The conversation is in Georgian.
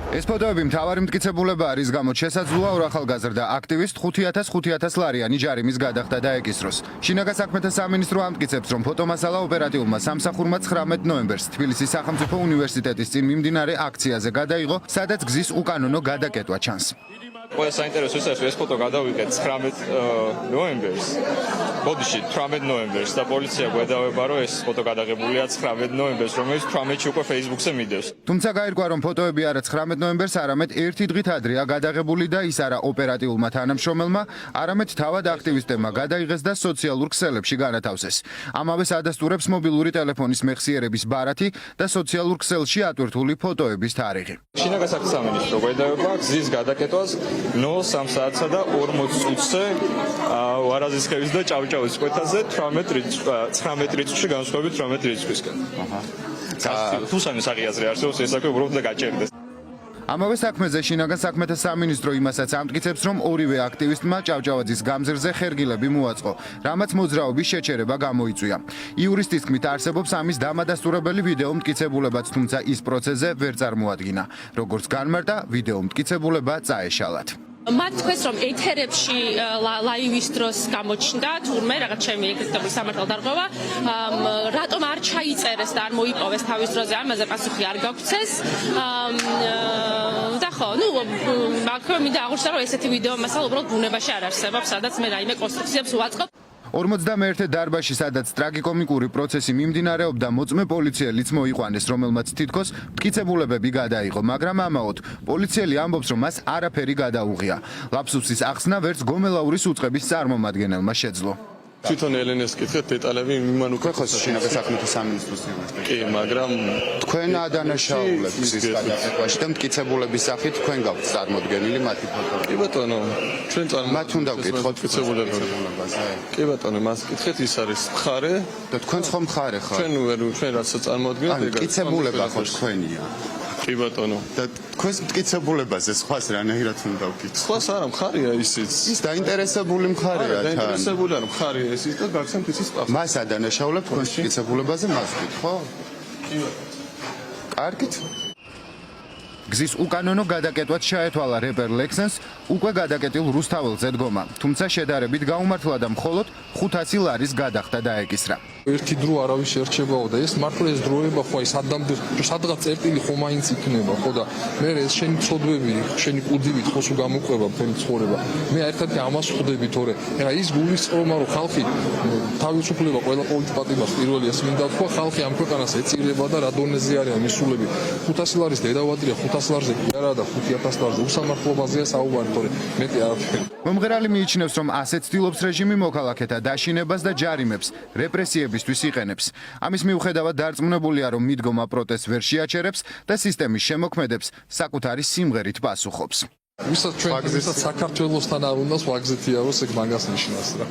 ეს ფოტოები მთავარი მტკიცებულებაა, რის გამოც შესაძლოა ორ ახალგაზრდა აქტივისტ 5,000 ლარიანი ჯარიმის გადახდა დაეკისროს. შინაგან საქმეთა სამინისტრო ამტკიცებს, რომ ფოტომასალა ოპერატიულმა სამსახურმა 19 ნოემბერს თბილისის სახელმწიფო უნივერსიტეტის წინ მიმდინარე აქციაზე გადაიღო, სადაც გზის უკანონო გადაკეტვა ჩანს. Ყველა საინტერესო ის ეს ფოტო გადავიღეთ 19 ნოემბერს. ბოდიში 18 ნოემბერს და პოლიცია გვედავება, რომ ეს ფოტო გადაღებულია 19 ნოემბერს, რომელიც 18-ში უკვე Facebook-ზე მიდევს. თუმცა გაირკვა, რომ ფოტოები არა 19 ნოემბერს, არამედ ერთი დღით ადრეა გადაღებული და ის არა ოპერატიულმა თანამშრომელმა, არამედ თავად აქტივისტებმა გადაიღეს და სოციალურ ქსელებში განათავსეს. ამავეს ადასტურებს მობილური ტელეფონის მეხსიერების ბარათი და სოციალურ ქსელში ატვირთული ფოტოების თარიღი. შინაგან საქმეთა სამინისტრო გვედავება გზის გადაკეტვას 03 საათსა და 40 წუთზე ვარაზისხევის და ჭავჭავის კვეთაზე 19 რიცხვში განსხვავებით 18 რიცხვისგან. თუ სამი საღიაზრე არსებობს, ეს საქმე უბრალოდ და გაჭერდეს. ამავე საქმეზე შინაგან საქმეთა სამინისტრო იმასაც ამტკიცებს, რომ ორივე აქტივისტმა ჭავჭავაძის გამზირზე ხერგილები მოაწყო, რამაც მოძრაობის შეჩერება გამოიწვია. იურისტის თქმით, არსებობს ამის დამადასტურებელი ვიდეო მტკიცებულებაც, თუმცა ის პროცესზე ვერ წარმოადგინა. როგორც განმარტა, ვიდეო მტკიცებულება წაეშალათ. მათ თქვეს, რომ ეთერებში ლაივის დროს გამოჩნდა თურმე რაღაც ჩემი ეკრიტებული სამართალდარღვევა, რატომ არ ჩაიწერეს და არ მოიპოვეს თავის დროზე, ამაზე პასუხი არ გაგვცეს. და ხო, მინდა აღნიშნო, რომ ესეთი ვიდეო მასალა უბრალოდ ბუნებაში არ არსებობს, სადაც მე რაიმე კონსტრუქციებს ვაწყობ. 51 დარბაზში, სადაც ტრაგიკომიკური პროცესი მიმდინარეობდა, მოწმე პოლიციელიც მოიყვანეს, რომელმაც თითქოს მტკიცებულებები გადაიღო, მაგრამ ამაოდ პოლიციელი ამბობს, რომ მას არაფერი გადაუღია. ლაფსუსის ახსნა ვერც გომელაურის უწყების წარმომადგენელმა შეძლო. თვითონ ელენეს კითხეთ დეტალები მიმან უკვე ხო შინაგან საქმეთა სამინისტროს იმასთან. კი, მაგრამ თქვენ ადანაშაულებს გზის გადაკეტვაში და მტკიცებულების სახით თქვენ გაქვთ წარმოდგენილი მათი ფოტოები. კი ბატონო, ჩვენ მათ უნდა ვკითხოთ მტკიცებულებაზე. კი ბატონო, მას კითხეთ, ის არის მხარე და თქვენც ხომ მხარე ხართ? ჩვენ რაც წარმოადგენთ, მტკიცებულება ხო თქვენია. კი ბატონო. და თქვენს მტკიცებულებაზე სხვას რანაირად უნდა ვკითხოთ? სხვას არა, მხარეა ისიც. ის დაინტერესებული მხარეა თან. დაინტერესებული არა, მხარეა ისიც და გაგცემთ ისიც პასუხი. მას ადანაშაულებ თქვენს მტკიცებულებაზე მას ვკითხო? კი ბატონო. კარგით. გზის უკანონო გადაკეტვაც ჩაეთვალა რეპერ ლექსენს უკვე გადაკეტილ რუსთაველზე დგომა, თუმცა შედარებით გაუმართლა და მხოლოდ 500 ლარის გადახდა დაეკისრა. ერთი დრო არავის შერჩებაო და ეს მართლა ეს დროება ხო ის სადღაც წერტილი ხო მაინც იქნება ხო და მე ეს შენი ცოდვები, შენი კუდივით ხო სულ გამოყვება მთელი ცხოვრება. მე ერთად ამას ხვდები თორე ეხლა ის გულისწყრომა რომ ხალხი თავისუფლება ყველა პოლიტიკას პირველი ეს მინდა თქვა ხალხი ამ ქვეყანას ეწირება და რა დონეზე არიან მისულები 500 ლარის დედავადია 500 ლარზე კი არა და 5000 ლარზე უსამართლობაზეა საუბარი თორე მეტი არაფერი. მომღერალი მიიჩნევს, რომ ასეთ ცდილობს რეჟიმი მოქალაქეთა დაშინებას და ჯარიმებს, რეპრესიებისთვის იყენებს. ამის მიუხედავად დარწმუნებულია, რომ მიდგომა პროტესტს ვერ შეაჩერებს და სისტემის შემოქმედებს საკუთარი სიმღერით პასუხობს. ვისაც საქართველოსთან არ უნდა ვაგზეთიაროს ეგ მაგას ნიშნავს რა.